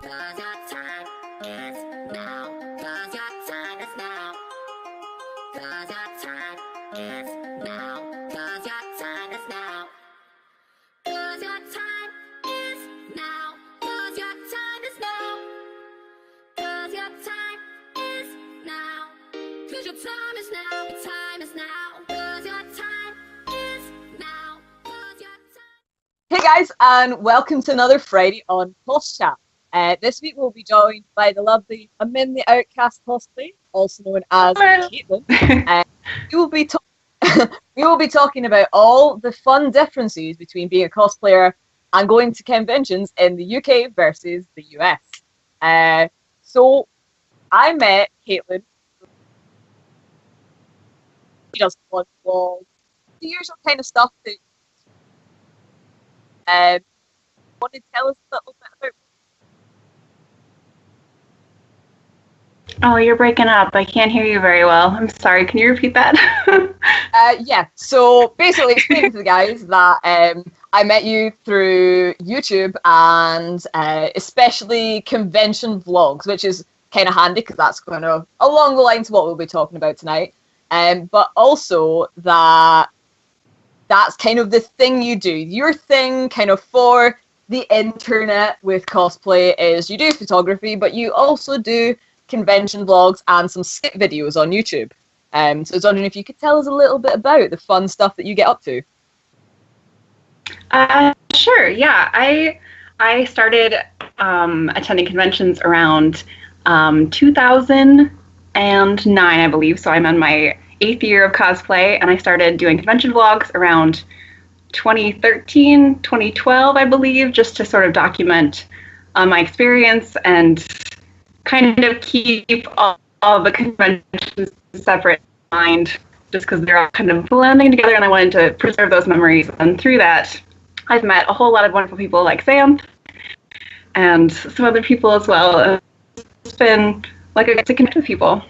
'Cause your time is now. 'Cause your time is now. 'Cause your time is now. 'Cause your time is now. 'Cause your time is now. 'Cause your time is now. 'Cause your time is now. 'Cause your time is now. Your time is now. 'Cause your time is now. 'Cause your time. Hey guys, and welcome to another Friday on CosChat. This week we'll be joined by the lovely Amyn the Outcast cosplay, also known as Caitlin. We will be talking about all the fun differences between being a cosplayer and going to conventions in the UK versus the US. So I met Caitlin. She does fun vlogs, the usual kind of stuff that want to tell us a little bit about. Oh, you're breaking up. I can't hear you very well. I'm sorry. Can you repeat that? Yeah, so basically explaining to the guys that I met you through YouTube and especially convention vlogs, which is kind of handy because that's kind of along the lines of what we'll be talking about tonight. But also that's kind of the thing you do. Your thing kind of for the internet with cosplay is you do photography, but you also do convention vlogs and some skit videos on YouTube. So I was wondering if you could tell us a little bit about the fun stuff that you get up to. Sure, yeah. I started attending conventions around 2009, I believe, so I'm in my 8th year of cosplay, and I started doing convention vlogs around 2013, 2012, I believe, just to sort of document my experience and kind of keep all the conventions separate in mind, just because they're all kind of blending together, and I wanted to preserve those memories. And through that, I've met a whole lot of wonderful people like Sam and some other people as well. It's been like I get to connect with people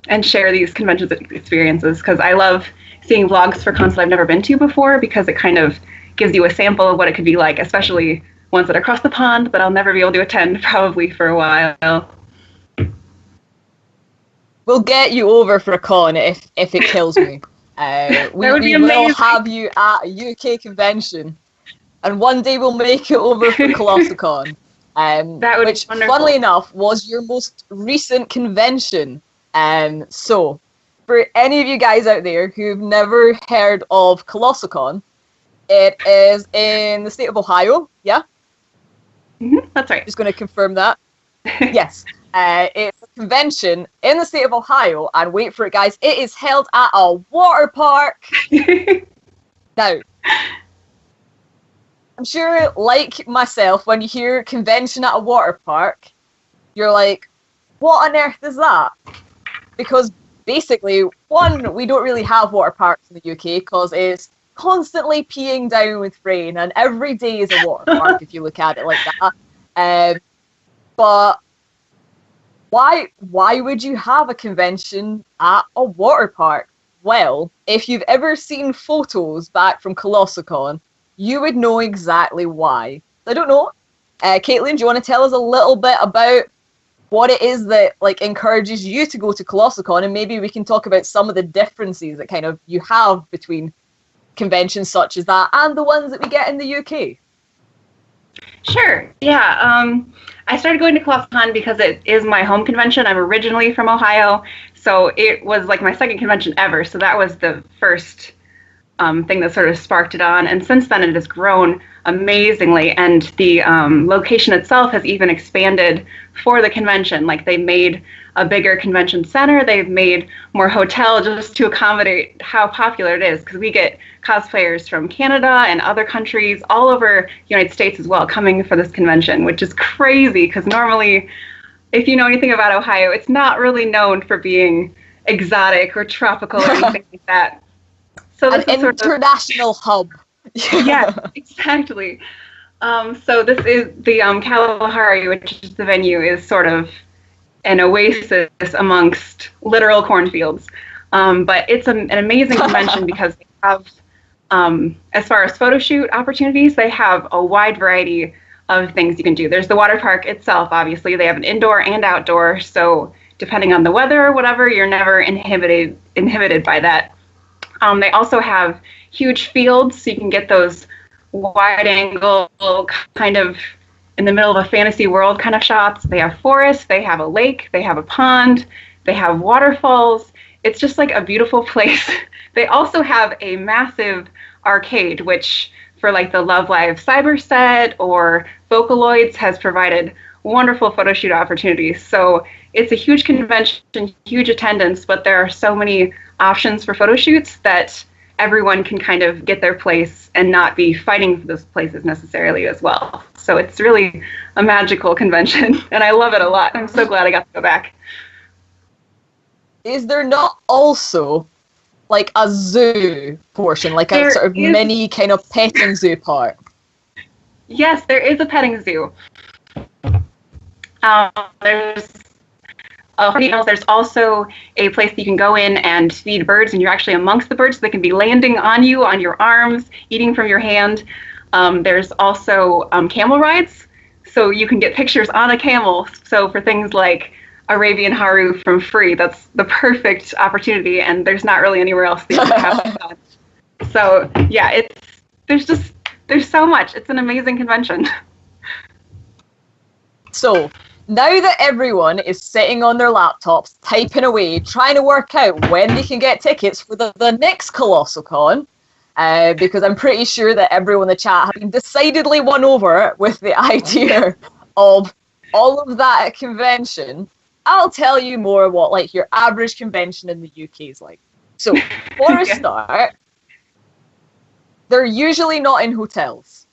and share these convention experiences, because I love seeing vlogs for cons that I've never been to before, because it kind of gives you a sample of what it could be like, especially ones that are across the pond that I'll never be able to attend probably for a while. We'll get you over for a con if it kills me. We will have you at a UK convention, and one day we'll make it over for ColossalCon. That would which, be wonderful. funnily enough, was your most recent convention. So, for any of you guys out there who've never heard of ColossalCon, it is in the state of Ohio, yeah? Mm-hmm, that's right. Just going to confirm that. Yes. It's a convention in the state of Ohio, and wait for it, guys, it is held at a water park. Now, I'm sure, like myself, when you hear convention at a water park, you're like, what on earth is that? Because basically, one, we don't really have water parks in the UK because it's constantly peeing down with rain, and every day is a water park if you look at it like that. But why would you have a convention at a water park? Well, if you've ever seen photos back from ColossalCon, you would know exactly why. I don't know. Caitlin, do you want to tell us a little bit about what it is that encourages you to go to ColossalCon, and maybe we can talk about some of the differences that kind of you have between conventions such as that and the ones that we get in the UK? Sure, yeah. I started going to ColossalCon because it is my home convention. I'm originally from Ohio, so it was like my second convention ever, so that was the first thing that sort of sparked it on, and since then it has grown amazingly, and the location itself has even expanded for the convention. Like, they made a bigger convention center, they've made more hotel just to accommodate how popular it is, because we get cosplayers from Canada and other countries all over the United States as well coming for this convention, which is crazy, because normally, if you know anything about Ohio, it's not really known for being exotic or tropical or anything like that. So this An international hub. Yeah, exactly. So this is the Kalahari, which is the venue, is sort of an oasis amongst literal cornfields. But it's an amazing convention because they have, as far as photo shoot opportunities, they have a wide variety of things you can do. There's the water park itself, obviously. They have an indoor and outdoor, so depending on the weather or whatever, you're never inhibited by that. They also have huge fields, so you can get those wide angle kind of in the middle of a fantasy world kind of shots. They have forests, they have a lake, they have a pond, they have waterfalls. It's just like a beautiful place. They also have a massive arcade, which for like the Love Live Cyber set or Vocaloids has provided wonderful photo shoot opportunities. So it's a huge convention, huge attendance, but there are so many options for photo shoots that everyone can kind of get their place and not be fighting for those places necessarily as well. So it's really a magical convention, and I love it a lot. I'm so glad I got to go back. Is there not also like a zoo portion, like a sort of mini kind of petting zoo part? Yes, there is a petting zoo. There's also a place that you can go in and feed birds, and you're actually amongst the birds, so they can be landing on you, on your arms, eating from your hand. There's also camel rides, so you can get pictures on a camel. So for things like Arabian Haru from Free, that's the perfect opportunity, and there's not really anywhere else that you can have fun. So yeah, there's so much. It's an amazing convention. So now that everyone is sitting on their laptops, typing away, trying to work out when they can get tickets for the next Colossal Con, because I'm pretty sure that everyone in the chat has been decidedly won over with the idea of all of that at convention, I'll tell you more what like your average convention in the UK is like. So for a start, they're usually not in hotels.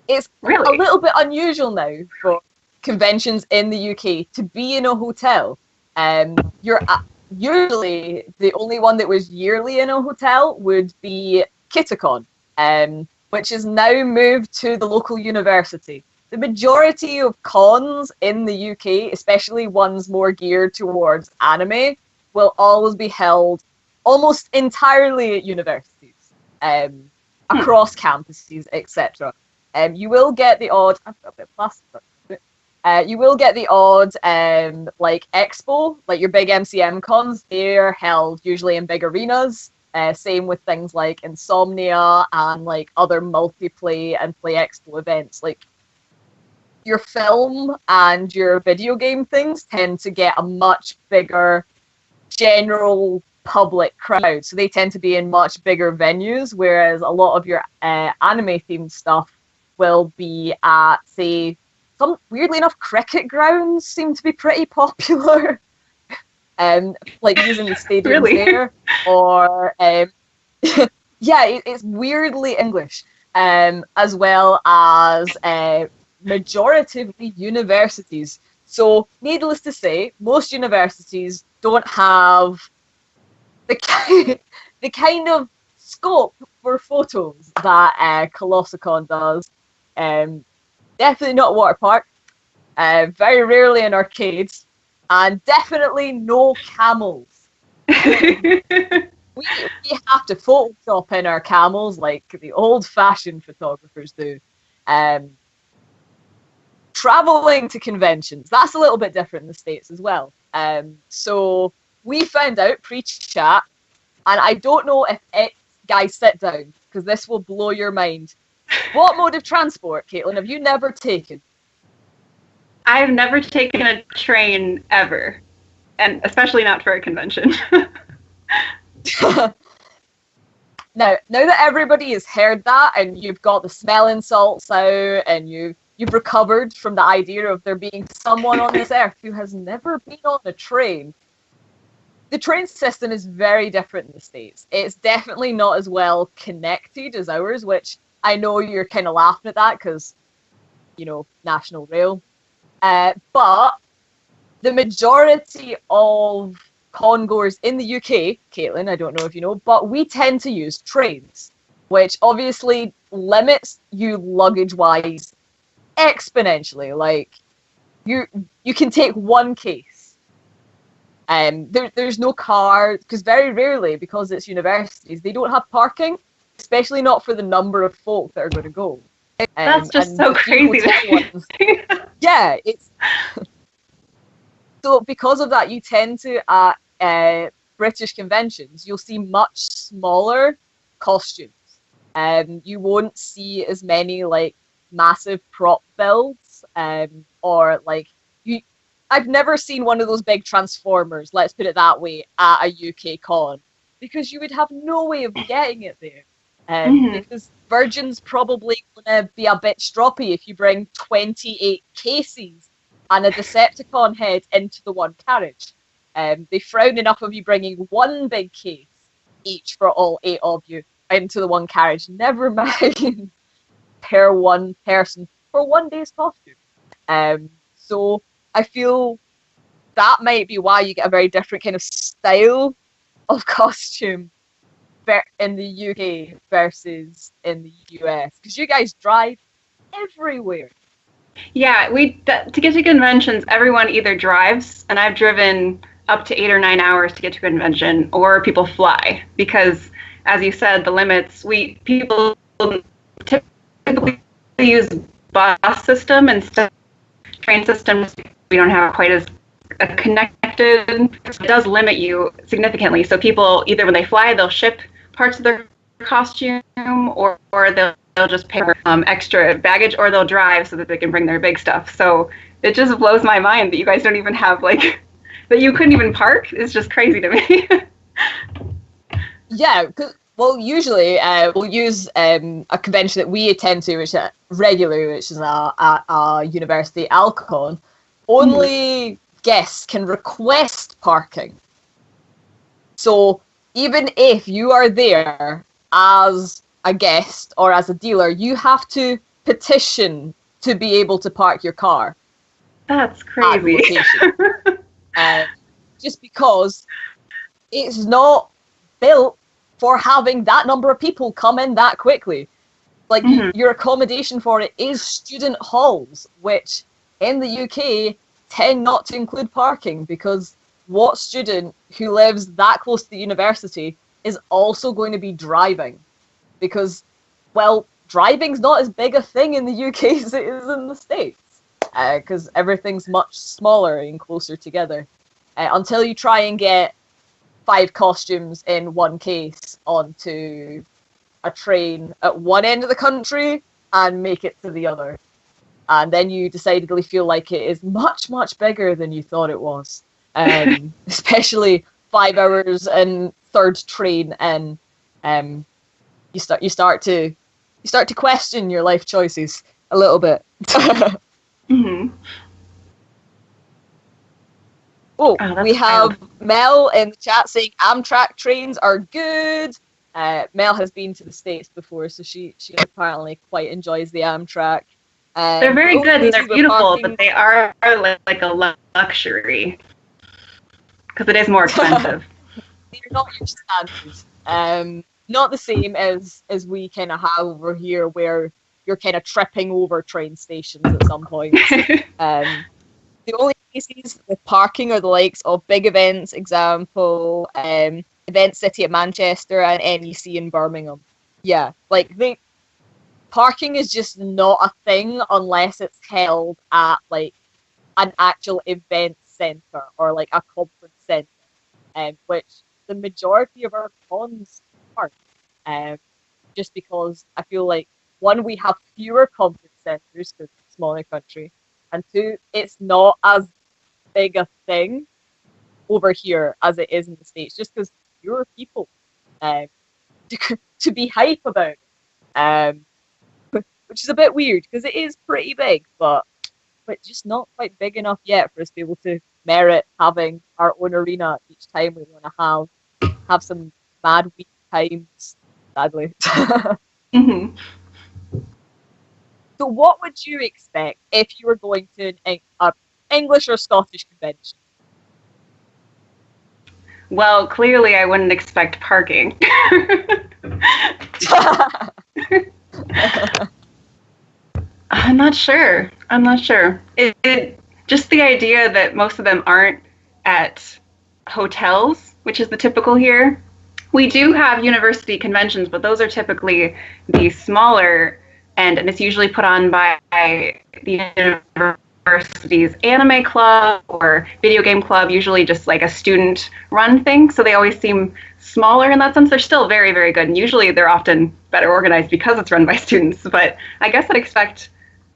It's really a little bit unusual now for conventions in the UK to be in a hotel. You're usually the only one that was yearly in a hotel would be Kitacon, which is now moved to the local university. The majority of cons in the UK, especially ones more geared towards anime, will always be held almost entirely at universities, across campuses, etc. You will get the odd. I've got a bit of plastic. You will get the odd, like expo, like your big MCM cons. They're held usually in big arenas. Same with things like Insomnia and like other multiplay and play expo events. Like your film and your video game things tend to get a much bigger general public crowd, so they tend to be in much bigger venues, whereas a lot of your anime themed stuff will be at, say, some weirdly enough cricket grounds seem to be pretty popular. Like using the stadiums really? there, or yeah, it's weirdly English, as well as majoritively universities. So, needless to say, most universities don't have the kind of scope for photos that Colossicon does. Definitely not water park. Very rarely in arcades, and definitely no camels. we have to Photoshop in our camels like the old-fashioned photographers do. Traveling to conventions, that's a little bit different in the States as well. So we found out pre-chat, and I don't know if guys, sit down, because this will blow your mind. What mode of transport, Caitlin, have you never taken? I've never taken a train ever, and especially not for a convention. Now that everybody has heard that, and you've got the smelling salts out, and you've recovered from the idea of there being someone on this earth who has never been on a train, the train system is very different in the States. It's definitely not as well connected as ours, which I know you're kind of laughing at that because, you know, National Rail. But the majority of congoers in the UK, Caitlin, I don't know if you know, but we tend to use trains, which obviously limits you luggage-wise exponentially. Like, you can take one case. There's no car, because very rarely, because it's universities, they don't have parking, especially not for the number of folk that are going to go. That's just and so the few crazy. hotel ones, yeah, it's so because of that, you tend to at British conventions, you'll see much smaller costumes. You won't see as many like massive prop builds, or like you. I've never seen one of those big transformers. Let's put it that way at a UK con, because you would have no way of getting it there. Because Virgin's probably gonna be a bit stroppy if you bring 28 cases and a Decepticon head into the one carriage. They frown enough of you bringing one big case each for all 8 of you into the one carriage. Never mind per one person for one day's costume. So I feel that might be why you get a very different kind of style of costume in the UK versus in the US, because you guys drive everywhere. Yeah, to get to conventions, everyone either drives, and I've driven up to 8 or 9 hours to get to a convention, or people fly because, as you said, the limits. People typically use bus system instead of train systems. We don't have quite as connected. It does limit you significantly. So people either when they fly, they'll ship parts of their costume, or they'll just pay for extra baggage, or they'll drive so that they can bring their big stuff. So it just blows my mind that you guys don't even have like that you couldn't even park. It's just crazy to me. Yeah, well, usually we'll use a convention that we attend to, which regularly, which is a university Alcon. Only guests can request parking. So even if you are there as a guest or as a dealer, you have to petition to be able to park your car. That's crazy. Just because it's not built for having that number of people come in that quickly. Like, your accommodation for it is student halls, which in the UK tend not to include parking, because what student who lives that close to the university is also going to be driving? Because, well, driving's not as big a thing in the UK as it is in the States, because everything's much smaller and closer together. Until you try and get 5 costumes in one case onto a train at one end of the country and make it to the other. And then you decidedly feel like it is much, much bigger than you thought it was. Especially 5 hours and third train, and you start to question your life choices a little bit. Oh, we have Mel in the chat saying Amtrak trains are good. Mel has been to the States before, so she apparently quite enjoys the Amtrak. They're very good and they're beautiful, but they are like a luxury because it is more expensive. They're not your standard. Not the same as we kind of have over here, where you're kind of tripping over train stations at some point. The only cases with parking are the likes of big events, example, Event City at Manchester and NEC in Birmingham. Yeah, like parking is just not a thing unless it's held at like an actual event centre or like a conference centre, which the majority of our cons are. Just because I feel like, one, we have fewer conference centres because it's a smaller country, and 2, it's not as big a thing over here as it is in the States, just because fewer people to be hype about it. Which is a bit weird because it is pretty big, but just not quite big enough yet for us to be able to merit having our own arena each time we want to have some mad week times, sadly. So what would you expect if you were going to an English or Scottish convention? Well, clearly I wouldn't expect parking. I'm not sure. It just the idea that most of them aren't at hotels, which is the typical here. We do have university conventions, but those are typically the smaller and it's usually put on by the university's anime club or video game club, usually just like a student run thing. So they always seem smaller in that sense. They're still very, very good. And usually they're often better organized because it's run by students. But I guess I'd expect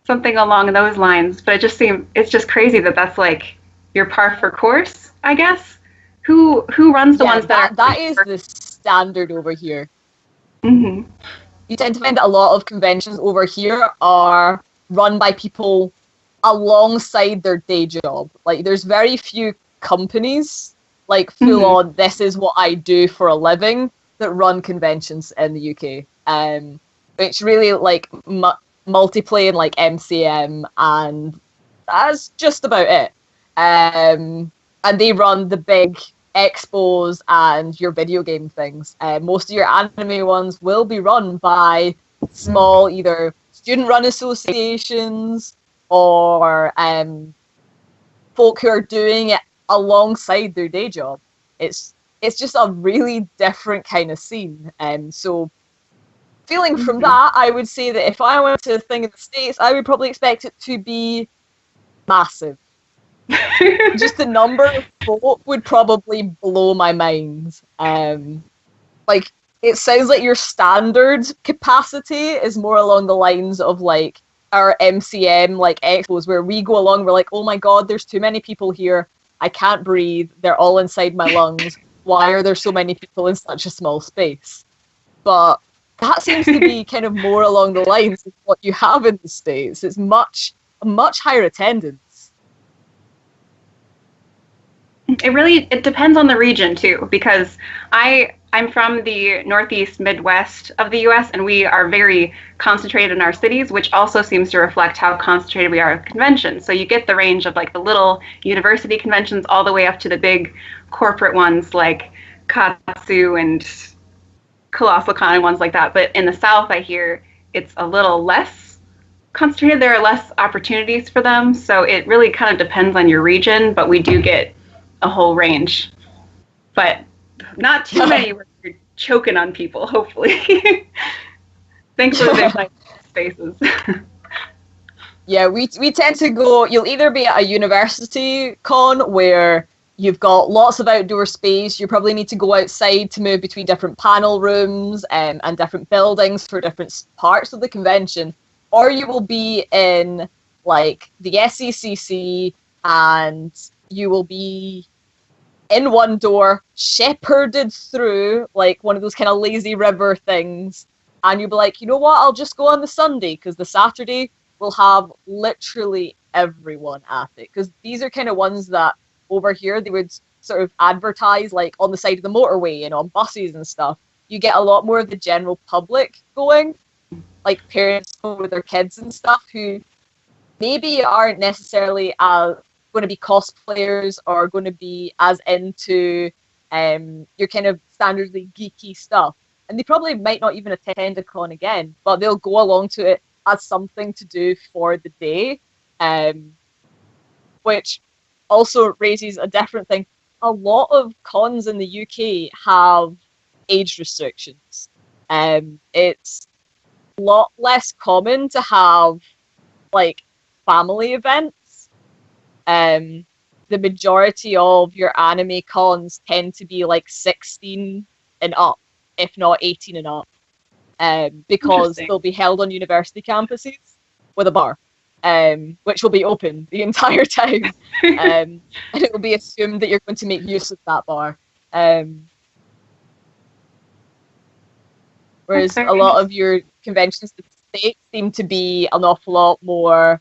something along those lines. But it's just crazy that that's like your par for course, I guess. Who runs the ones that is the standard over here. Mm-hmm. You tend to find that a lot of conventions over here are run by people alongside their day job. Like, there's very few companies, like, full on, this is what I do for a living, that run conventions in the UK. It's really, like, multiplayer and, like, MCM, and that's just about it. And they run the big expos and your video game things. Most of your anime ones will be run by small, either student-run associations or folk who are doing it alongside their day job. It's just a really different kind of scene. So feeling from that, I would say that if I went to a thing in the States, I would probably expect it to be massive. Just the number of folk would probably blow my mind. Like, it sounds like your standard capacity is more along the lines of, like, our MCM, like, expos, where we go along, we're like, oh my god, there's too many people here, I can't breathe, they're all inside my lungs, why are there so many people in such a small space? But that seems to be kind of more along the lines of what you have in the States. It's much higher attendance. It depends on the region too, because I'm from the Northeast Midwest of the US, and we are very concentrated in our cities, which also seems to reflect how concentrated we are at conventions. So you get the range of like the little university conventions all the way up to the big corporate ones like Katsu and Colossal Con and ones like that. But in the South, I hear it's a little less concentrated. There are less opportunities for them. So it really kind of depends on your region, but we do get a whole range. But not too many where you're choking on people, hopefully. Thankfully, there's like spaces. Yeah, we tend to go, you'll either be at a university con where you've got lots of outdoor space, you probably need to go outside to move between different panel rooms and different buildings for different parts of the convention, or you will be in like the SECC and you will be in one door, shepherded through like one of those kind of lazy river things, and you'll be like, you know what, I'll just go on the Sunday, because the Saturday will have literally everyone at it. Because these are kind of ones that over here they would sort of advertise like on the side of the motorway and on buses and stuff. You get a lot more of the general public going, like parents with their kids and stuff, who maybe aren't necessarily going to be cosplayers or going to be as into your kind of standardly geeky stuff. And they probably might not even attend a con again, but they'll go along to it as something to do for the day, which also raises a different thing. A lot of cons in the UK have age restrictions. It's a lot less common to have like family events. The majority of your anime cons tend to be like 16 and up, if not 18 and up, because they'll be held on university campuses with a bar, which will be open the entire time, and it will be assumed that you're going to make use of that bar. Whereas a lot of your conventions in the States seem to be an awful lot more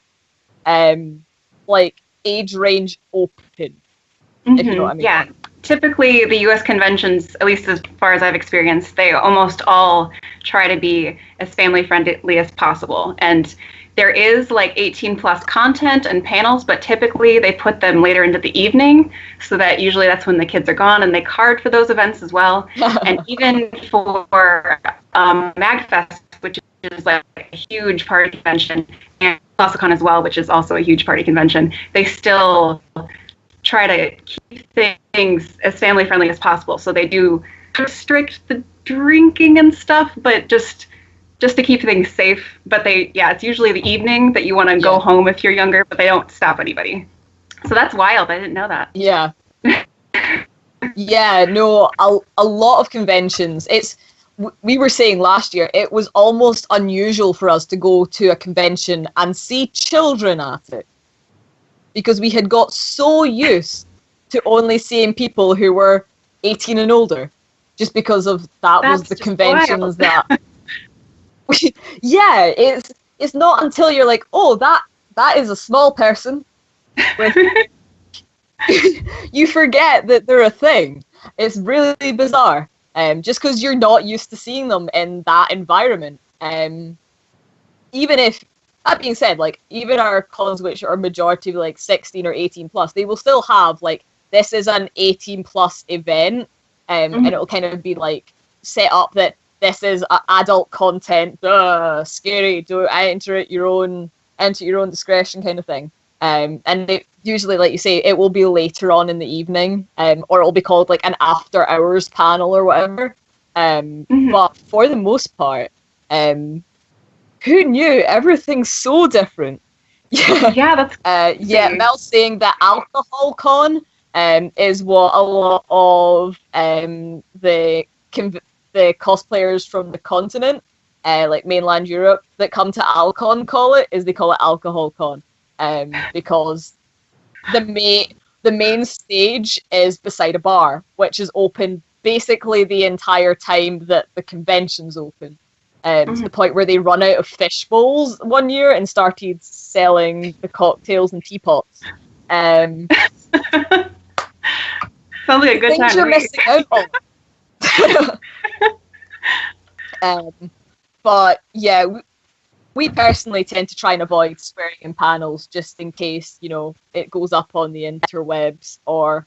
like age range open, if you know what I mean. Yeah, typically the US conventions, at least as far as I've experienced, they almost all try to be as family friendly as possible. And there is like 18 plus content and panels, but typically they put them later into the evening, so that usually that's when the kids are gone, and they card for those events as well. And even for MagFest, which is like a huge party convention, and CosCon as well, which is also a huge party convention, they still try to keep things as family friendly as possible. So they do restrict the drinking and stuff, but just just to keep things safe. But it's usually the evening that you want to go home if you're younger, but they don't stop anybody. So that's wild. I didn't know that. Yeah. Yeah, no, a lot of conventions. We were saying last year, it was almost unusual for us to go to a convention and see children at it. Because we had got so used to only seeing people who were 18 and older. Just because of that was the conventions that... Yeah, it's not until you're like, oh, that is a small person with... You forget that they're a thing. It's really bizarre. Just because you're not used to seeing them in that environment. Even if, that being said, like, even our cons which are majority like 16 or 18 plus, they will still have like, this is an 18 plus event, and it'll kind of be like set up that this is adult content, scary, do enter at your own discretion kind of thing. And they usually, like you say, it will be later on in the evening, or it'll be called like an after hours panel or whatever. But for the most part, who knew? Everything's so different. Yeah, that's Mel's saying that alcohol con is what a lot of the cosplayers from the continent, like mainland Europe, that come to Alcon call it alcohol con. Because the main stage is beside a bar, which is open basically the entire time that the convention's open. To the point where they run out of fish bowls one year and started selling the cocktails and teapots. Sounds like a good time. You're missing out on. But yeah, we personally tend to try and avoid swearing in panels just in case, you know, it goes up on the interwebs or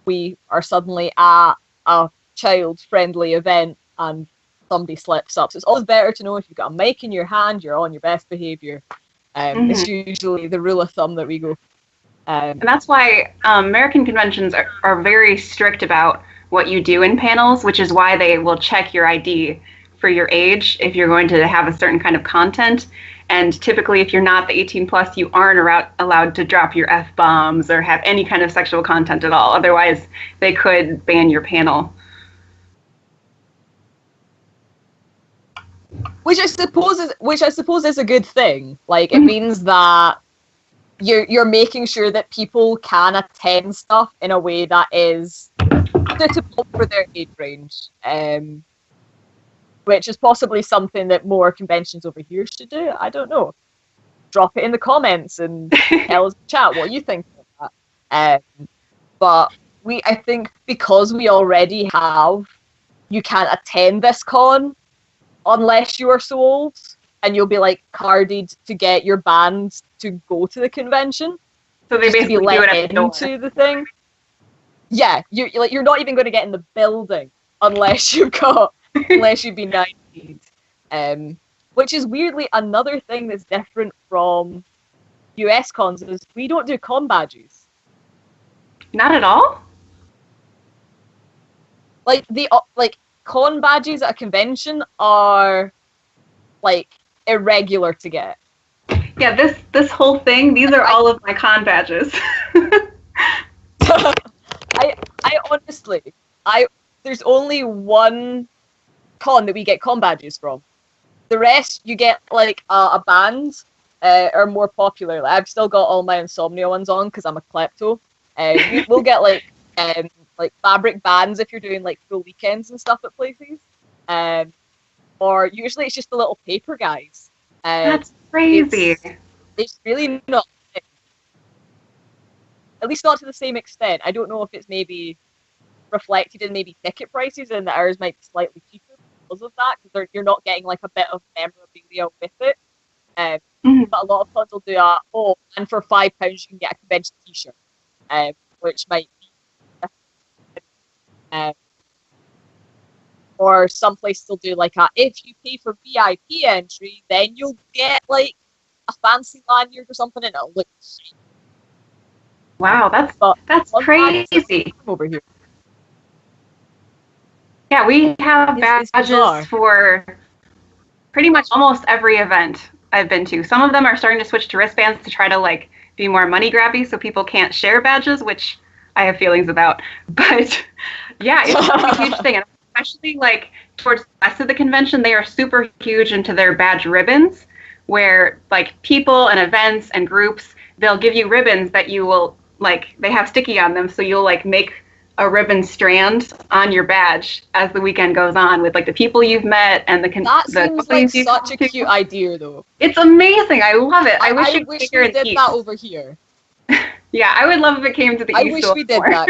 we are suddenly at a child-friendly event and somebody slips up. So it's always better to know if you've got a mic in your hand, you're on your best behaviour. It's usually the rule of thumb that we go. And that's why American conventions are very strict about what you do in panels, which is why they will check your ID for your age if you're going to have a certain kind of content. And typically, if you're not the 18 plus, you aren't allowed to drop your F-bombs or have any kind of sexual content at all. Otherwise, they could ban your panel. Which I suppose is a good thing. Like, it means that you're making sure that people can attend stuff in a way that is suitable for their age range. Which is possibly something that more conventions over here should do. I don't know. Drop it in the comments and tell us in chat what you think of that. But I think because we already have, you can't attend this con unless you are so old, and you'll be like carded to get your band to go to the convention. So they basically be let do it into the thing. Yeah, you're not even going to get in the building unless you've been 19. Which is weirdly another thing that's different from US cons is we don't do con badges. Not at all? Like con badges at a convention are like irregular to get. Yeah, this whole thing, these are all of my con badges. I honestly, there's only one con that we get con badges from. The rest you get like a band are more popular. Like, I've still got all my Insomnia ones on because I'm a klepto. We'll get like fabric bands if you're doing like full weekends and stuff at places. Or usually it's just the little paper guys. That's crazy. It's really not, at least not to the same extent. I don't know if it's maybe reflected in maybe ticket prices and that ours might be slightly cheaper because of that, because you're not getting like a bit of memorabilia with it. But a lot of cons will do and for £5 you can get a convention t-shirt, which might be or some places will do like if you pay for VIP entry, then you'll get like a fancy lanyard or something, and it'll look shiny. Wow, that's crazy. Over here. Yeah, we have badges for pretty much almost every event I've been to. Some of them are starting to switch to wristbands to try to like be more money grabby so people can't share badges, which I have feelings about. But yeah, it's a huge thing. And especially like towards the rest of the convention, they are super huge into their badge ribbons, where like people and events and groups, they'll give you ribbons that you will like, they have sticky on them, so you'll like make a ribbon strand on your badge as the weekend goes on with like the people you've met and That seems like such a cute idea, though. It's amazing. I love it. I wish we did that over here. Yeah, I would love if it came to the East. I wish we did that.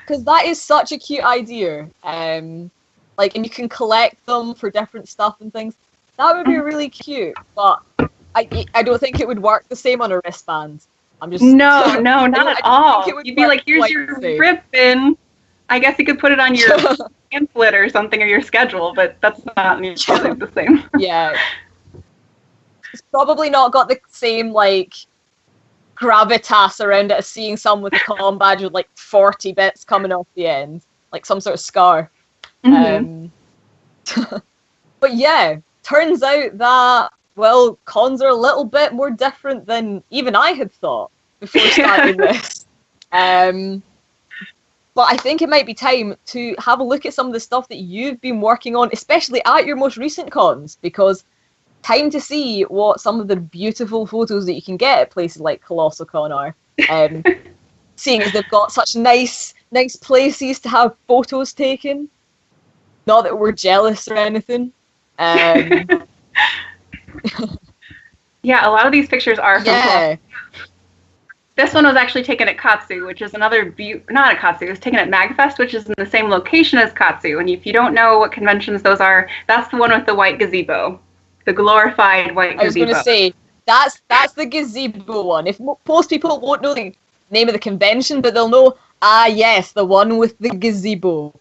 Because that is such a cute idea. Like, and you can collect them for different stuff and things. That would be really cute. But I don't think it would work the same on a wristband. I'm just no, not at all. You'd be like, here's your ribbon. I guess you could put it on your pamphlet or something, or your schedule, but that's not nearly the same. Yeah. It's probably not got the same, like, gravitas around it as seeing someone with a con badge with, like, 40 bits coming off the end. Like some sort of scar. Mm-hmm. But yeah, turns out that, well, cons are a little bit more different than even I had thought before starting this. But I think it might be time to have a look at some of the stuff that you've been working on, especially at your most recent cons, because time to see what some of the beautiful photos that you can get at places like Colossal Con are. Seeing as they've got such nice places to have photos taken. Not that we're jealous or anything. Yeah, a lot of these pictures are from yeah. This one was actually taken at Katsu, which is another not at Katsu, it was taken at MagFest, which is in the same location as Katsu. And if you don't know what conventions those are, that's the one with the white gazebo. The glorified white gazebo. I was going to say, that's the gazebo one. If most people won't know the name of the convention, but they'll know, yes, the one with the gazebo.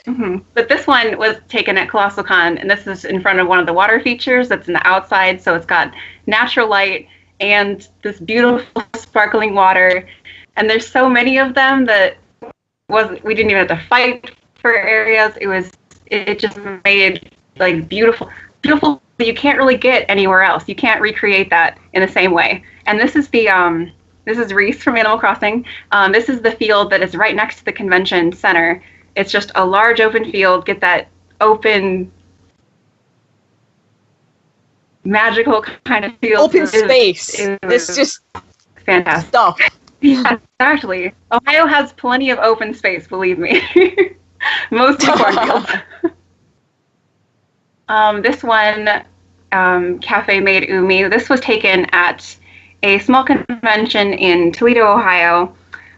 Mm-hmm. But this one was taken at Colossal Con, and this is in front of one of the water features that's in the outside, so it's got natural light and this beautiful sparkling water. And there's so many of them that we didn't even have to fight for areas. It just made like beautiful that you can't really get anywhere else. You can't recreate that in the same way. And this is this is Reese from Animal Crossing. This is the field that is right next to the convention center. It's just a large open field. Get that open, magical kind of feel. Open space. It's just fantastic stuff. Yeah, exactly. Ohio has plenty of open space, believe me. Most cornfields. This one, Cafe Made Umi, this was taken at a small convention in Toledo, Ohio,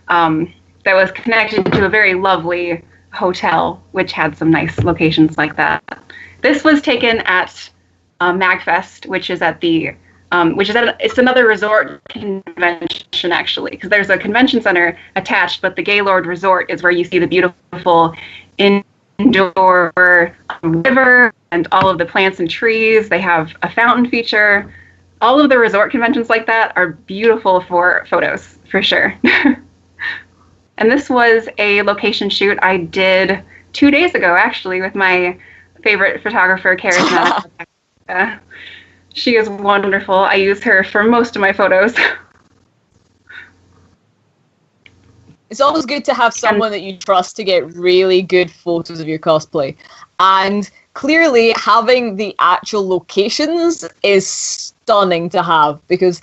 that was connected to a very lovely hotel, which had some nice locations like that. This was taken at MagFest, which is at the it's another resort convention actually, because there's a convention center attached, but the Gaylord Resort is where you see the beautiful indoor river and all of the plants and trees. They have a fountain feature. All of the resort conventions like that are beautiful for photos, for sure. And this was a location shoot I did 2 days ago, actually, with my favorite photographer, Charismatic. She is wonderful. I use her for most of my photos. It's always good to have someone that you trust to get really good photos of your cosplay. And clearly having the actual locations is stunning to have, because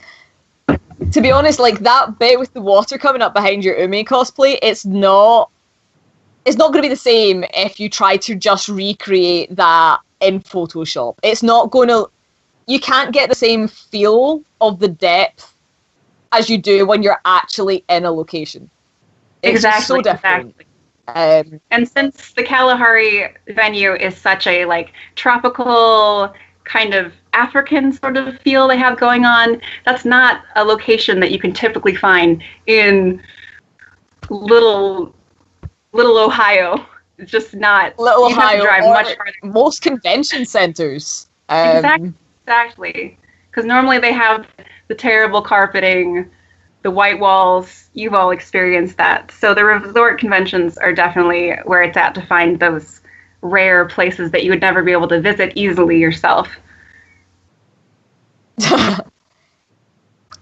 to be honest, like that bit with the water coming up behind your Umi cosplay, it's not going to be the same if you try to just recreate that in Photoshop. It's not going to, you can't get the same feel of the depth as you do when you're actually in a location. It's exactly, so different. Exactly. And since the Kalahari venue is such a like tropical kind of African sort of feel they have going on, that's not a location that you can typically find in little Ohio. It's just not. Little you Ohio, have to drive much farther. Most convention centers. Exactly. Because normally they have the terrible carpeting, the white walls. You've all experienced that. So the resort conventions are definitely where it's at to find those rare places that you would never be able to visit easily yourself.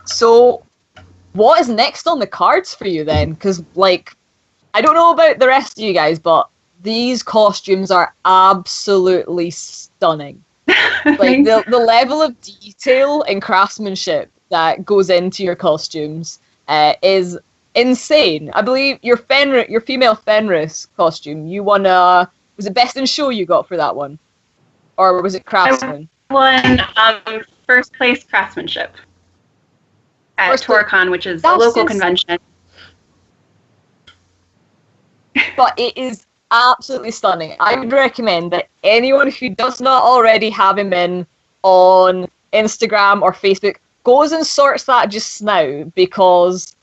So, what is next on the cards for you then? Because, like, I don't know about the rest of you guys, but these costumes are absolutely stunning. Like, the level of detail and craftsmanship that goes into your costumes is insane. I believe your female Fenris costume, you won was it Best in Show you got for that one? Or was it Craftsman? I won first place craftsmanship at Toricon, which is a local convention. But it is absolutely stunning. I would recommend that anyone who does not already have him in on Instagram or Facebook goes and sorts that just now, because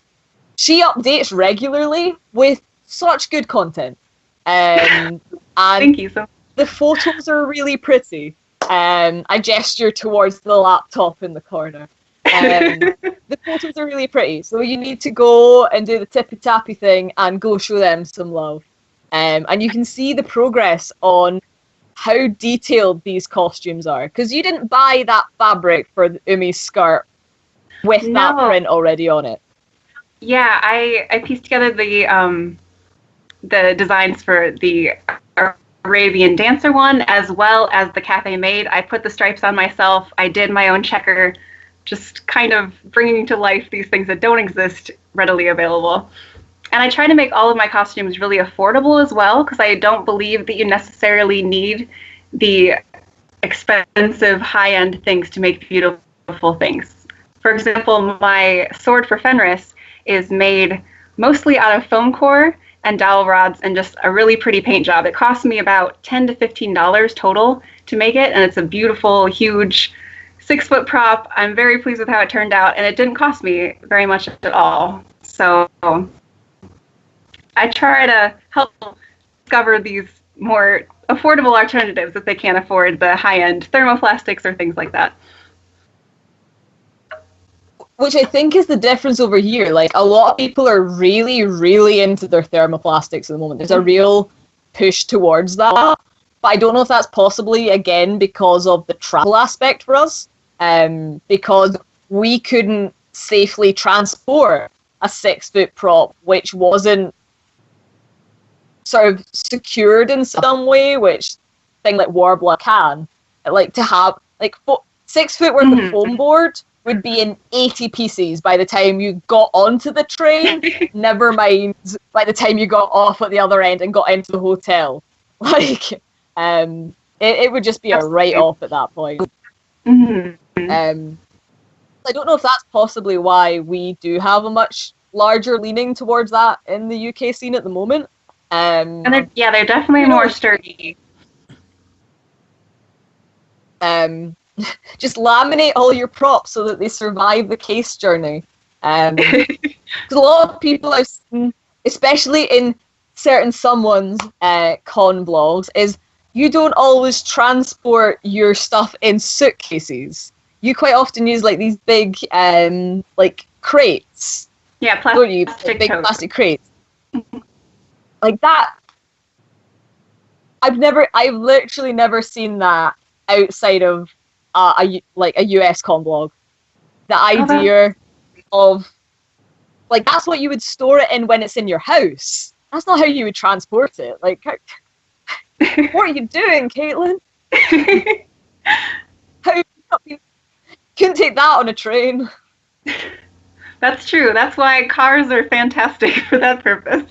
she updates regularly with such good content. And Thank you. The photos are really pretty. I gesture towards the laptop in the corner. The photos are really pretty, so you need to go and do the tippy-tappy thing and go show them some love. And you can see the progress on how detailed these costumes are, because you didn't buy that fabric for Umi's skirt with that print already on it. Yeah, I pieced together the designs for the Arabian Dancer one, as well as the Cafe Maid. I put the stripes on myself. I did my own checker, just kind of bringing to life these things that don't exist readily available. And I try to make all of my costumes really affordable as well, because I don't believe that you necessarily need the expensive high-end things to make beautiful things. For example, my sword for Fenris is made mostly out of foam core and dowel rods and just a really pretty paint job. It cost me about $10 to $15 total to make it, and it's a beautiful, huge 6-foot prop. I'm very pleased with how it turned out, and it didn't cost me very much at all. So I try to help discover these more affordable alternatives if they can't afford the high-end thermoplastics or things like that. Which I think is the difference over here. Like, a lot of people are really, really into their thermoplastics at the moment. There's a real push towards that. But I don't know if that's possibly, again, because of the travel aspect for us. Because we couldn't safely transport a 6-foot prop, which wasn't sort of secured in some way, which thing like Warbler can. Like, to have, like, 6 foot worth of foam board would be in 80 pieces by the time you got onto the train, never mind by the time you got off at the other end and got into the hotel. Like, it would just be a write-off at that point. I don't know if that's possibly why we do have a much larger leaning towards that in the UK scene at the moment. And they're definitely more sturdy. Just laminate all your props so that they survive the case journey. Because a lot of people I've seen, especially in certain someone's con blogs, is you don't always transport your stuff in suitcases. You quite often use like these big like crates. Yeah, plastic big plastic crates. Like that. I've literally never seen that outside of a US con blog. The idea of, like, that's what you would store it in when it's in your house. That's not how you would transport it. Like, what are you doing, Caitlin? Couldn't take that on a train. That's true. That's why cars are fantastic for that purpose.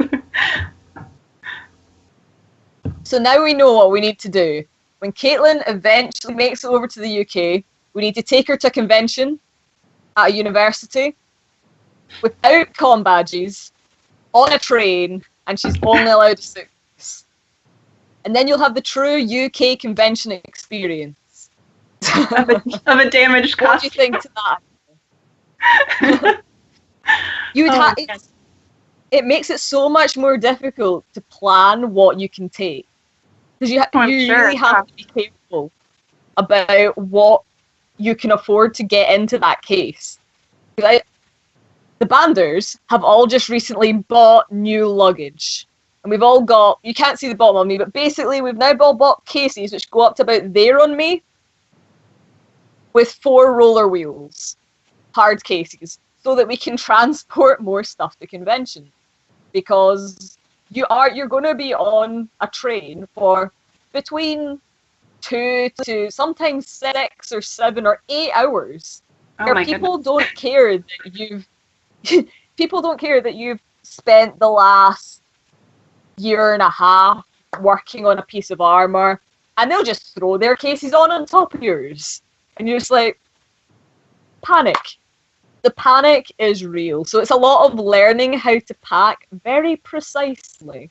So now we know what we need to do. When Caitlin eventually makes it over to the UK, we need to take her to a convention at a university without con badges, on a train, and she's only allowed a suitcase. And then you'll have the true UK convention experience. of a damaged costume. What do you think to that? It makes it so much more difficult to plan what you can take. Because you really have to be careful about what you can afford to get into that case. The Banders have all just recently bought new luggage. And we've all got, you can't see the bottom of me, but basically we've now all bought cases which go up to about there on me with 4 roller wheels, hard cases, so that we can transport more stuff to convention. Because you're going to be on a train for between 2 to sometimes 6 or 7 or 8 hours. Oh my People goodness. don't care that people don't care that you've spent the last year and a half working on a piece of armor, and they'll just throw their cases on top of yours, and you're just like, panic. The panic is real. So it's a lot of learning how to pack very precisely.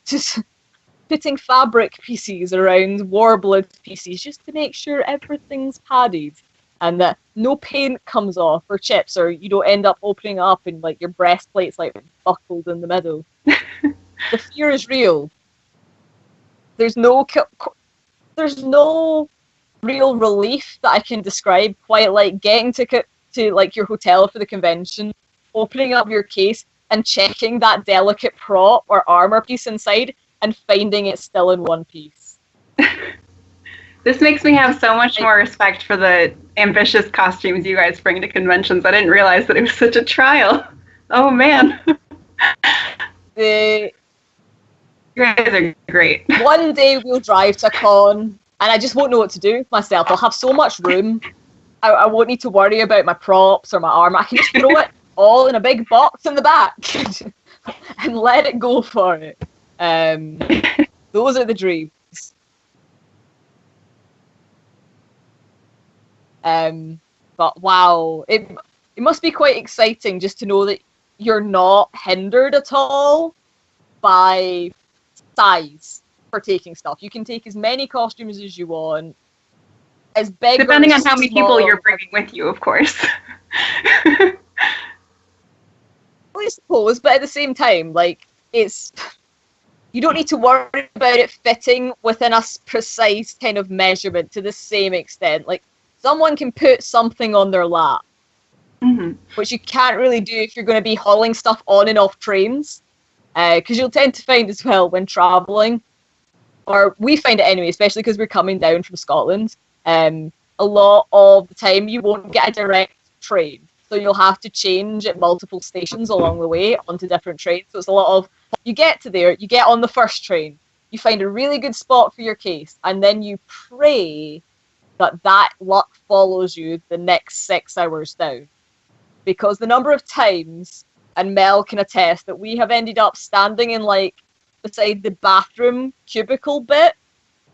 Just putting fabric pieces around Warblood pieces just to make sure everything's padded and that no paint comes off or chips, or you don't end up opening up and like your breastplate's like buckled in the middle. The fear is real. There's no real relief that I can describe quite like getting to like your hotel for the convention, opening up your case and checking that delicate prop or armor piece inside and finding it still in one piece. This makes me have so much more respect for the ambitious costumes you guys bring to conventions. I didn't realize that it was such a trial. Oh man. You guys are great. One day we'll drive to con and I just won't know what to do with myself. I'll have so much room. I won't need to worry about my props or my armor. I can just throw it all in a big box in the back and let it go for it. Those are the dreams. But wow, it must be quite exciting just to know that you're not hindered at all by size for taking stuff. You can take as many costumes as you want, as big depending or on how many small. people you're bringing with you, of course. I suppose, but at the same time, like, you don't need to worry about it fitting within a precise kind of measurement to the same extent. Like, someone can put something on their lap, which you can't really do if you're going to be hauling stuff on and off trains, because you'll tend to find as well when traveling, or we find it anyway, especially because we're coming down from Scotland, a lot of the time you won't get a direct train. So you'll have to change at multiple stations along the way onto different trains. So it's a lot of, you get to there, you get on the first train, you find a really good spot for your case, and then you pray that luck follows you the next 6 hours down. Because the number of times, and Mel can attest, that we have ended up standing in like beside the bathroom cubicle bit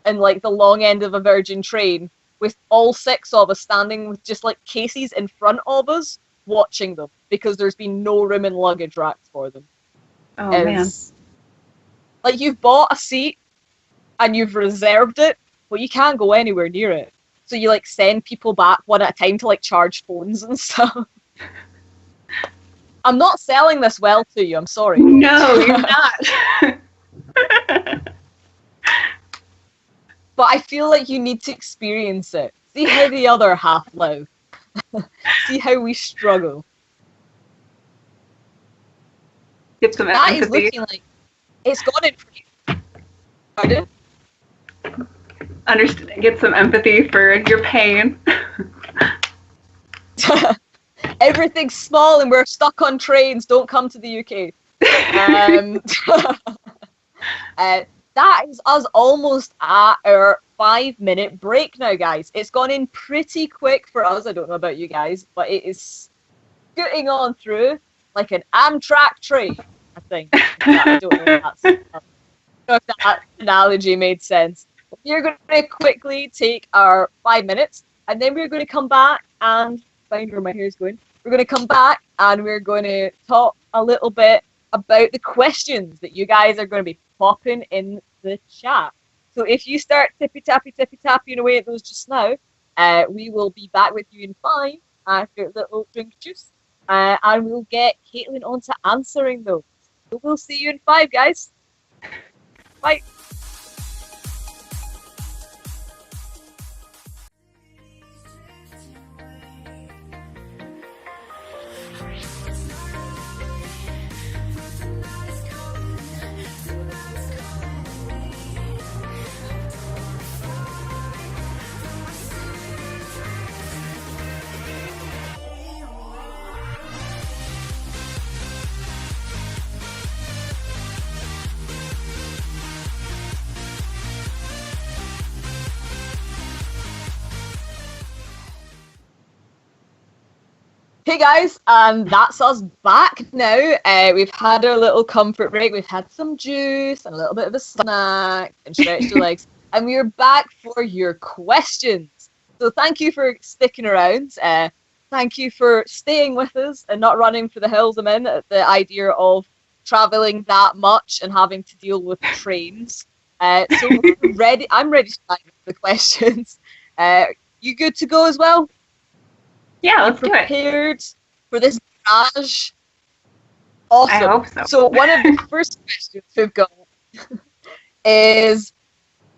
and like the long end of a Virgin train with all 6 of us standing with just like cases in front of us watching them because there's been no room in luggage racks for them. Oh man. Like, you've bought a seat and you've reserved it, but you can't go anywhere near it. So you like send people back one at a time to like charge phones and stuff. I'm not selling this well to you, I'm sorry. No, you're not. But I feel like you need to experience it. See how the other half live. See how we struggle. Get some That empathy. is looking like it's gone in for you. Pardon? Understand. Get some empathy for your pain. Everything's small and we're stuck on trains. Don't come to the UK. That is us almost at our 5-minute break now, guys. It's gone in pretty quick for us. I don't know about you guys, but it is scooting on through like an Amtrak train, I think. I don't know if that analogy made sense. We're going to quickly take our 5 minutes, and then we're going to come back and find where my hair's going. We're going to come back and we're going to talk a little bit about the questions that you guys are going to be popping in the chat. So if you start tippy-tapping away at those just now, we will be back with you in 5 after a little drink of juice, and we'll get Caitlin on to answering those. So we'll see you in 5, guys. Bye. Okay, guys, and that's us back now. We've had our little comfort break. We've had some juice and a little bit of a snack and stretched our legs. And we're back for your questions. So thank you for sticking around. Thank you for staying with us and not running for the hills I'm in at the idea of traveling that much and having to deal with trains. So we're ready. I'm ready to dive into the questions. You good to go as well? Yeah, let's do it. Prepared for this garage? Awesome. I hope so. So one of the first questions we've got is,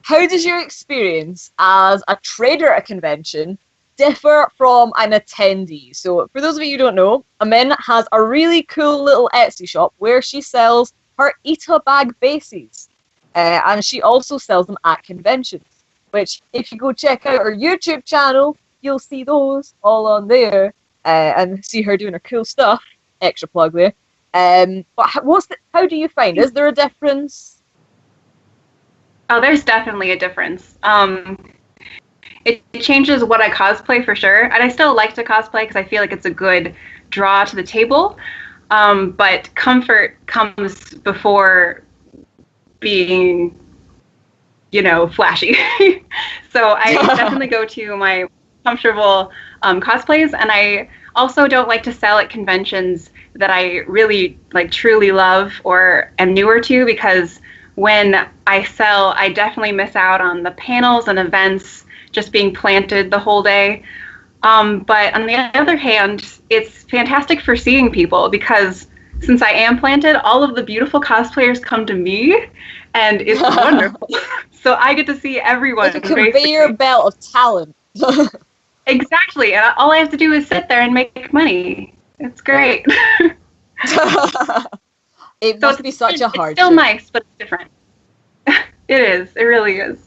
how does your experience as a trader at a convention differ from an attendee? So for those of you who don't know, Amyn has a really cool little Etsy shop where she sells her Ita bag bases. And she also sells them at conventions, which if you go check out her YouTube channel, you'll see those all on there and see her doing her cool stuff. Extra plug there. But how do you find? Is there a difference? Oh, there's definitely a difference. It changes what I cosplay for sure, and I still like to cosplay because I feel like it's a good draw to the table. But comfort comes before being, flashy. So I definitely go to my comfortable cosplays, and I also don't like to sell at conventions that I really truly love or am newer to, because when I sell, I definitely miss out on the panels and events just being planted the whole day. But on the other hand, it's fantastic for seeing people, because since I am planted, all of the beautiful cosplayers come to me, and it's wonderful. So I get to see everyone. Like a conveyor belt of talent. Exactly, and all I have to do is sit there and make money. It's great. It must be such a hardship. It's still nice, but it's different. It is. It really is.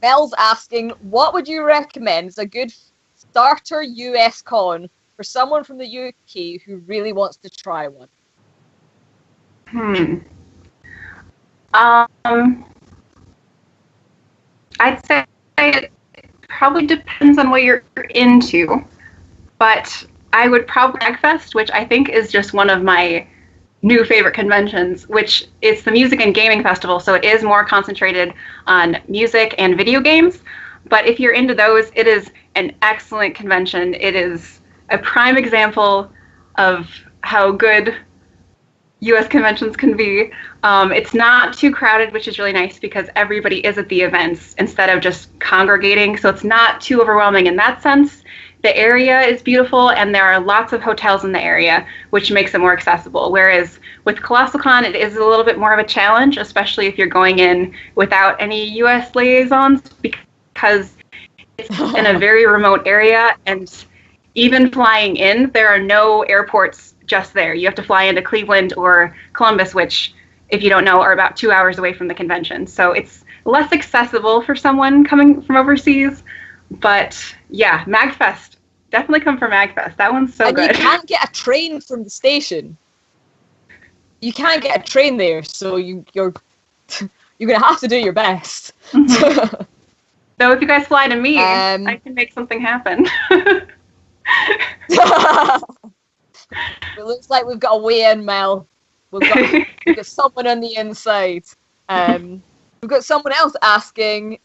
Mel's asking, what would you recommend as a good starter US con for someone from the UK who really wants to try one? I'd say it probably depends on what you're into, but I would probably MagFest, which I think is just one of my new favorite conventions, which it's the music and gaming festival, so it is more concentrated on music and video games. But if you're into those, it is an excellent convention. It is a prime example of how good US conventions can be. It's not too crowded, which is really nice because everybody is at the events instead of just congregating. So it's not too overwhelming in that sense. The area is beautiful, and there are lots of hotels in the area, which makes it more accessible. Whereas with ColossalCon, it is a little bit more of a challenge, especially if you're going in without any US liaisons, because it's in a very remote area, and even flying in, there are no airports just there. You have to fly into Cleveland or Columbus, which, if you don't know, are about 2 hours away from the convention. So it's less accessible for someone coming from overseas. But yeah, MagFest. Definitely come for MagFest. That one's so good. And you can't get a train from the station. You can't get a train there, so you're gonna have to do your best. Mm-hmm. So if you guys fly to me, I can make something happen. It looks like we've got a way in, Mel. We've got someone on the inside. We've got someone else asking,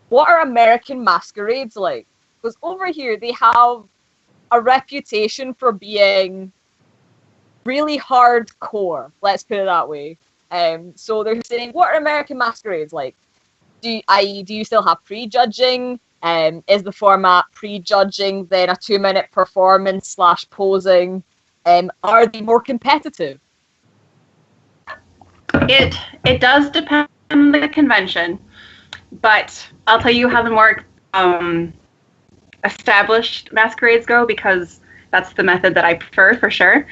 what are American masquerades like? Because over here they have a reputation for being really hardcore, let's put it that way. So they're saying, what are American masquerades like? Do you still have prejudging? Is the format prejudging, then a 2-minute performance / posing? Are they more competitive? It does depend on the convention, but I'll tell you how the more established masquerades go, because that's the method that I prefer for sure.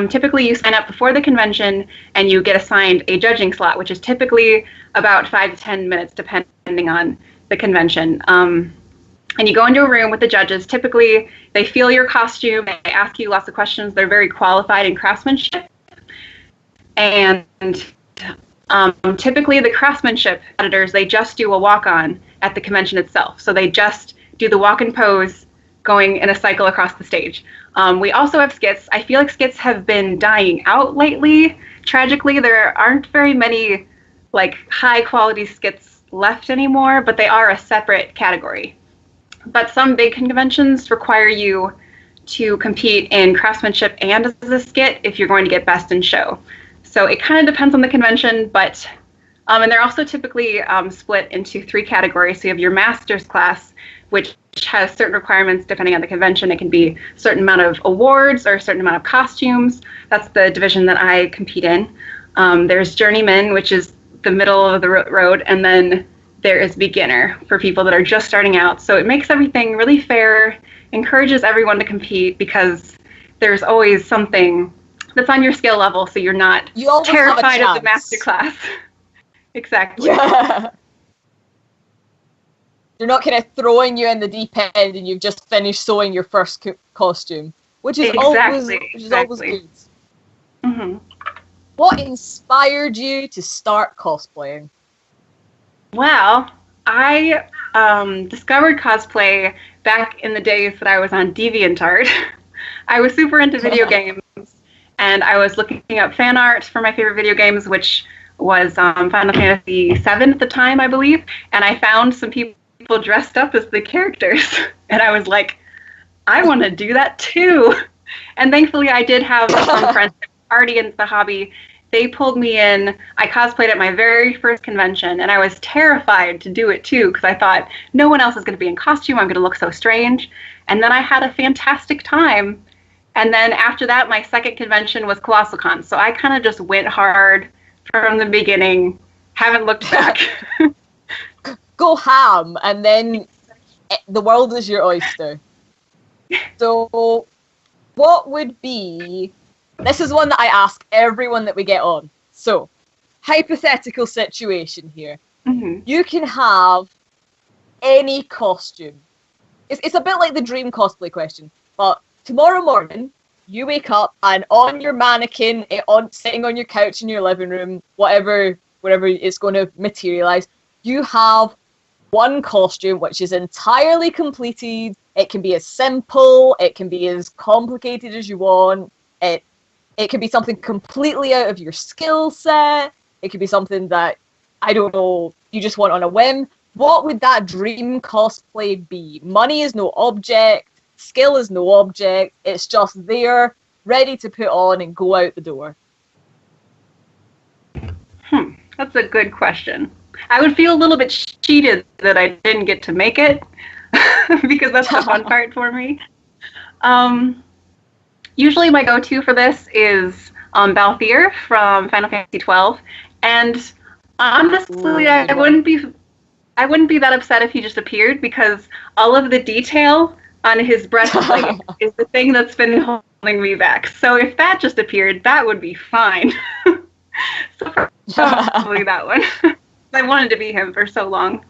Typically, you sign up before the convention and you get assigned a judging slot, which is typically about 5 to 10 minutes, depending on the convention. And you go into a room with the judges. Typically, they feel your costume. They ask you lots of questions. They're very qualified in craftsmanship. And typically, the craftsmanship editors, they just do a walk-on at the convention itself. So they just do the walk and pose going in a cycle across the stage. We also have skits. I feel like skits have been dying out lately. Tragically, there aren't very many like high quality skits left anymore, but they are a separate category. But some big conventions require you to compete in craftsmanship and as a skit if you're going to get best in show. So it kind of depends on the convention, but and they're also typically split into 3 categories. So you have your master's class, which has certain requirements depending on the convention. It can be a certain amount of awards or a certain amount of costumes. That's the division that I compete in. There's journeyman, which is the middle of the road, and then there is beginner for people that are just starting out. So it makes everything really fair, encourages everyone to compete because there's always something that's on your skill level, so you're not terrified of the master class. Exactly. Yeah. They're not kind of throwing you in the deep end and you've just finished sewing your first costume, which is always good. Mm-hmm. What inspired you to start cosplaying? Well, I discovered cosplay back in the days that I was on DeviantArt. I was super into video games, and I was looking up fan art for my favorite video games, which was Final Fantasy VII at the time, I believe, and I found some people dressed up as the characters, and I was like, I want to do that too. And thankfully, I did have some friends that were already into the hobby. They pulled me in. I cosplayed at my very first convention, and I was terrified to do it too, because I thought, no one else is going to be in costume. I'm going to look so strange. And then I had a fantastic time. And then after that, my second convention was ColossalCon. So I kind of just went hard from the beginning, haven't looked back. Go ham, and then the world is your oyster. So, what would be... This is one that I ask everyone that we get on. So, hypothetical situation here. Mm-hmm. You can have any costume. It's a bit like the dream cosplay question, but tomorrow morning, you wake up and on your mannequin, sitting on your couch in your living room, wherever it's going to materialize, you have one costume which is entirely completed. It can be as simple, it can be as complicated as you want. It can be something completely out of your skill set. It could be something that, I don't know, you just want on a whim. What would that dream cosplay be? Money is no object. Skill is no object. It's just there, ready to put on and go out the door. That's a good question. I would feel a little bit cheated that I didn't get to make it because that's the fun part for me. Usually my go-to for this is Balthier from Final Fantasy XII, and honestly, I wouldn't be that upset if he just appeared, because all of the detail on his breastplate is the thing that's been holding me back. So if that just appeared, that would be fine. So probably that one. I wanted to be him for so long.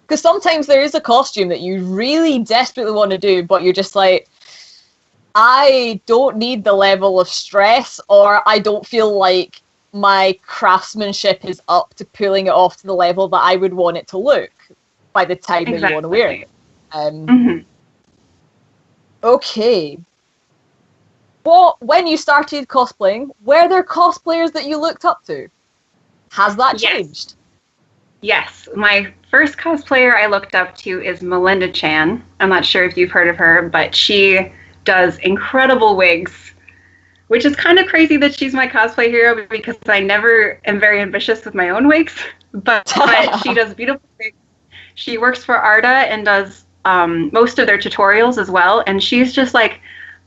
Because sometimes there is a costume that you really desperately want to do, but you're just like, I don't need the level of stress, or I don't feel like my craftsmanship is up to pulling it off to the level that I would want it to look by the time that you want to wear it. Okay. Well, when you started cosplaying, were there cosplayers that you looked up to? Has that changed? Yes. My first cosplayer I looked up to is Melinda Chan. I'm not sure if you've heard of her, but she does incredible wigs, which is kind of crazy that she's my cosplay hero, because I never am very ambitious with my own wigs, but she does beautiful wigs. She works for Arda and does most of their tutorials as well, and she's just like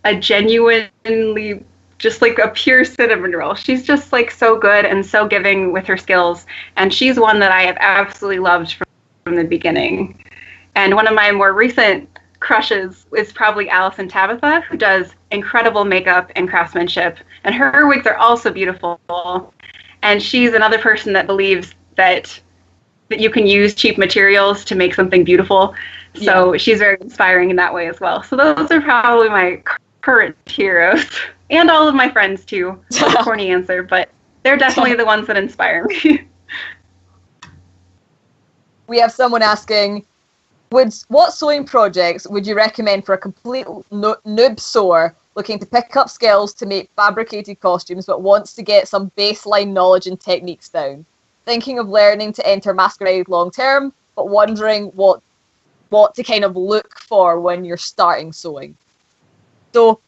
a genuinely, just like a pure cinnamon roll. She's just like so good and so giving with her skills, and she's one that I have absolutely loved from the beginning. And one of my more recent crushes is probably Alison Tabitha, who does incredible makeup and craftsmanship, and her wigs are also beautiful. And she's another person that believes that you can use cheap materials to make something beautiful. So she's very inspiring in that way as well. So those are probably my current heroes, and all of my friends too. That's a corny answer, but they're definitely the ones that inspire me. We have someone asking, What sewing projects would you recommend for a complete noob sewer looking to pick up skills to make fabricated costumes but wants to get some baseline knowledge and techniques down? Thinking of learning to enter masquerade long term, but wondering what to kind of look for when you're starting sewing. So,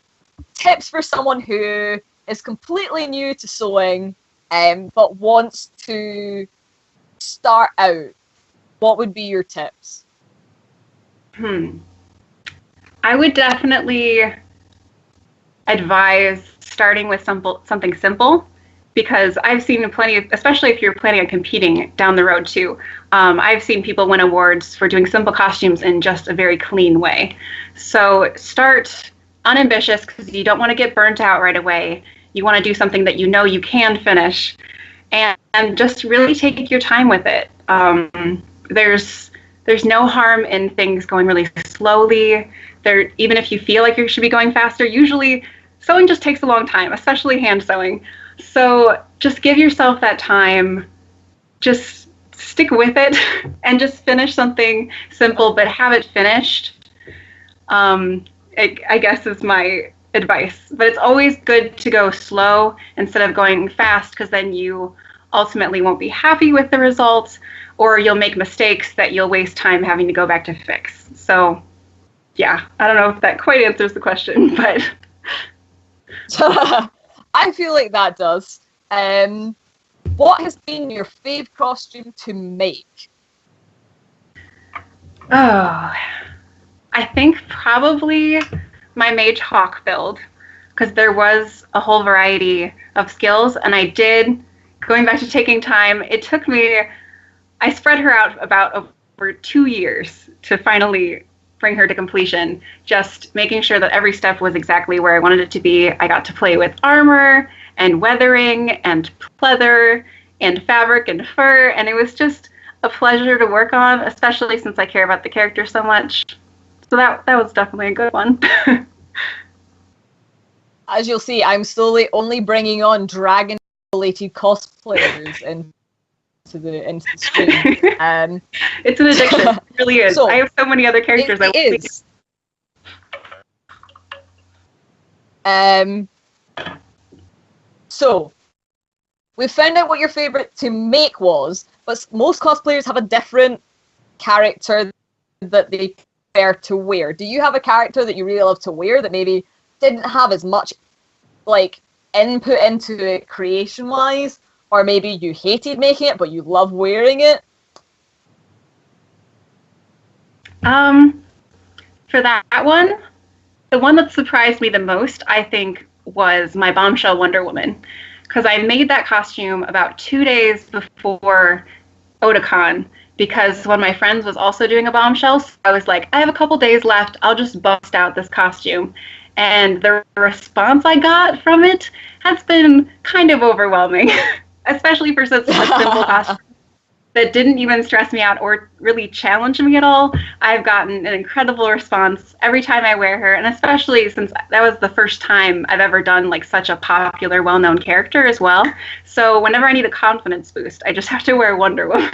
tips for someone who is completely new to sewing, but wants to start out. What would be your tips? I would definitely advise starting with something simple, because I've seen plenty of, especially if you're planning on competing down the road too, I've seen people win awards for doing simple costumes in just a very clean way. So start unambitious, because you don't want to get burnt out right away. You want to do something that you know you can finish, and just really take your time with it. There's no harm in things going really slowly. Even if you feel like you should be going faster, usually sewing just takes a long time, especially hand sewing. So just give yourself that time. Just stick with it and just finish something simple, but have it finished. I guess is my advice. But it's always good to go slow instead of going fast, because then you ultimately won't be happy with the results, or you'll make mistakes that you'll waste time having to go back to fix. So, yeah, I don't know if that quite answers the question, but... I feel like that does. What has been your fave costume to make? Oh, I think probably my Mage Hawk build, because there was a whole variety of skills, and I did, going back to taking time, it took me... I spread her out about over 2 years to finally bring her to completion, just making sure that every step was exactly where I wanted it to be. I got to play with armor and weathering and pleather and fabric and fur, and it was just a pleasure to work on, especially since I care about the character so much. So that was definitely a good one. As you'll see, I'm slowly only bringing on dragon-related cosplayers into the stream. It's an addiction. It really is. So, I have so many other characters. It is. So, we found out what your favorite to make was, but most cosplayers have a different character that they prefer to wear. Do you have a character that you really love to wear that maybe didn't have as much like input into it creation-wise? Or maybe you hated making it, but you love wearing it? For that one, the one that surprised me the most, I think, was my Bombshell Wonder Woman. Because I made that costume about 2 days before Otakon, because one of my friends was also doing a bombshell. So I was like, I have a couple days left. I'll just bust out this costume. And the response I got from it has been kind of overwhelming. Especially for such a simple costume that didn't even stress me out or really challenge me at all. I've gotten an incredible response every time I wear her, and especially since that was the first time I've ever done like such a popular, well-known character as well. So whenever I need a confidence boost, I just have to wear Wonder Woman.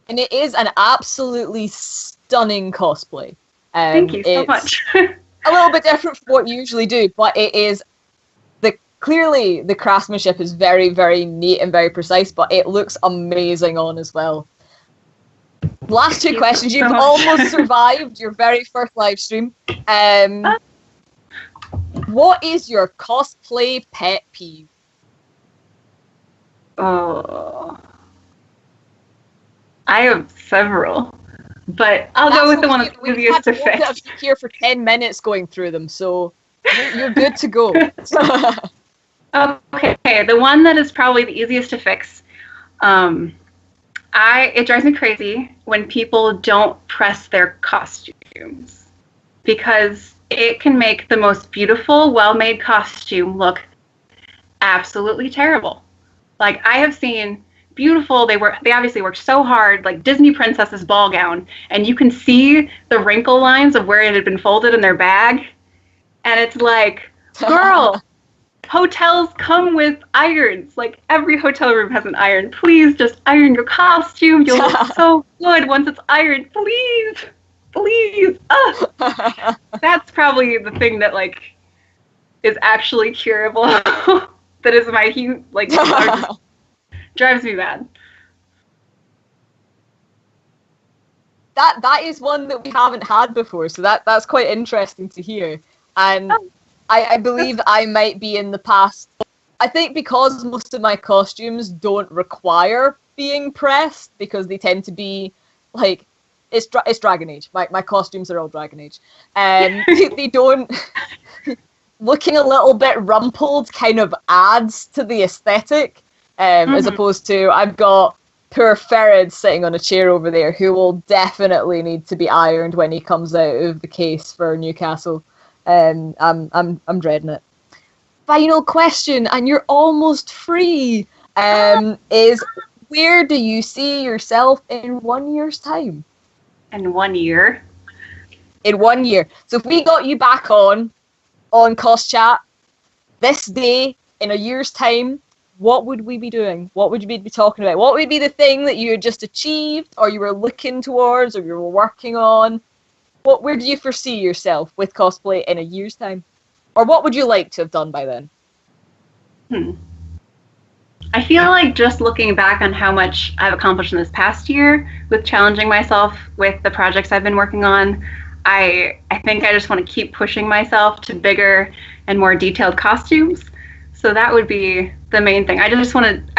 And it is an absolutely stunning cosplay. Thank you so much. A little bit different from what you usually do, but it is... Clearly, the craftsmanship is very, very neat and very precise, but it looks amazing on as well. Last two questions. You've almost survived your very first live stream. What is your cosplay pet peeve? Oh, I have several, but I'll go with the one that's easiest to fix. We've here for 10 minutes going through them, so you're good to go. Okay, the one that is probably the easiest to fix. It drives me crazy when people don't press their costumes, because it can make the most beautiful, well-made costume look absolutely terrible. Like, I have seen beautiful, they obviously worked so hard, like Disney princess's ball gown, and you can see the wrinkle lines of where it had been folded in their bag, and it's like, girl, hotels come with irons. Like, every hotel room has an iron. Please just iron your costume. You'll look so good once it's ironed. Please. Please. That's probably the thing that, like, is actually curable. That is my largest, drives me mad. That is one that we haven't had before, so that's quite interesting to hear. And I believe I might be in the past. I think because most of my costumes don't require being pressed, because they tend to be like, it's Dragon Age. My costumes are all Dragon Age, and they don't. Looking a little bit rumpled kind of adds to the aesthetic, as opposed to, I've got poor Ferid sitting on a chair over there who will definitely need to be ironed when he comes out of the case for Newcastle. I'm dreading it. Final question, and you're almost free, is where do you see yourself in 1 year's time? In 1 year? In 1 year. So if we got you back on CosChat this day in a year's time, what would we be doing? What would we be talking about? What would be the thing that you had just achieved, or you were looking towards, or you were working on? Where do you foresee yourself with cosplay in a year's time? Or what would you like to have done by then? I feel like, just looking back on how much I've accomplished in this past year with challenging myself with the projects I've been working on, I think I just want to keep pushing myself to bigger and more detailed costumes. So that would be the main thing. I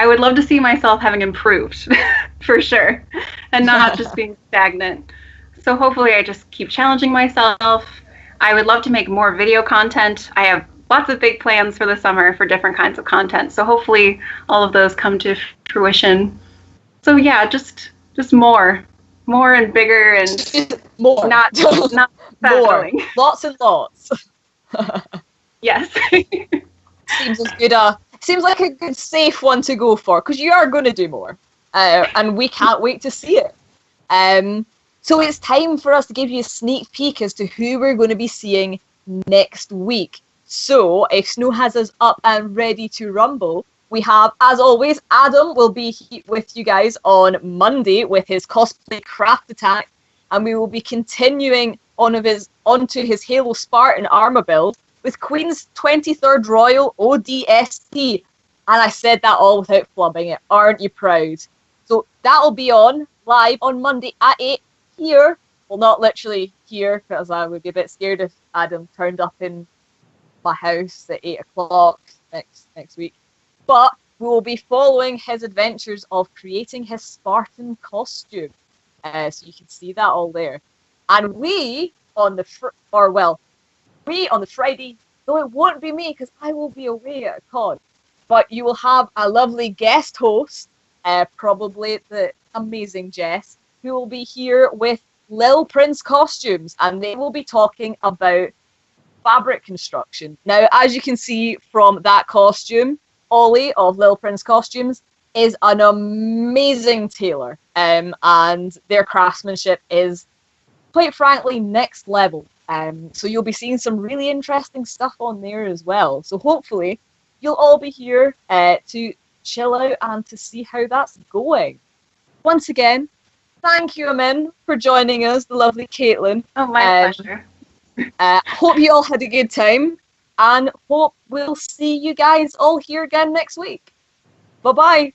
would love to see myself having improved for sure, and not just being stagnant. So hopefully I just keep challenging myself. I would love to make more video content. I have lots of big plans for the summer for different kinds of content. So hopefully all of those come to fruition. So yeah, just more and bigger and more. Not more. Lots and lots. Yes. Seems like a good safe one to go for, because you are going to do more, and we can't wait to see it. So it's time for us to give you a sneak peek as to who we're going to be seeing next week. So if Snow has us up and ready to rumble, we have, as always, Adam will be with you guys on Monday with his cosplay craft attack, and we will be continuing onto his Halo Spartan armor build with Queen's 23rd Royal ODST. And I said that all without flubbing it. Aren't you proud? So that'll be on live on Monday at 8 here. Well, not literally here, because I would be a bit scared if Adam turned up in my house at 8 o'clock next week. But we will be following his adventures of creating his Spartan costume. So you can see that all there. And we on the Friday, though it won't be me because I will be away at a con, but you will have a lovely guest host, probably the amazing Jess, who will be here with Lil Prince costumes, and they will be talking about fabric construction. Now, as you can see from that costume, Ollie of Lil Prince Costumes is an amazing tailor, and their craftsmanship is, quite frankly, next level. So you'll be seeing some really interesting stuff on there as well. So hopefully you'll all be here to chill out and to see how that's going. Once again, thank you, Amyn, for joining us, the lovely Caitlin. Oh, my pleasure. Hope you all had a good time, and hope we'll see you guys all here again next week. Bye-bye.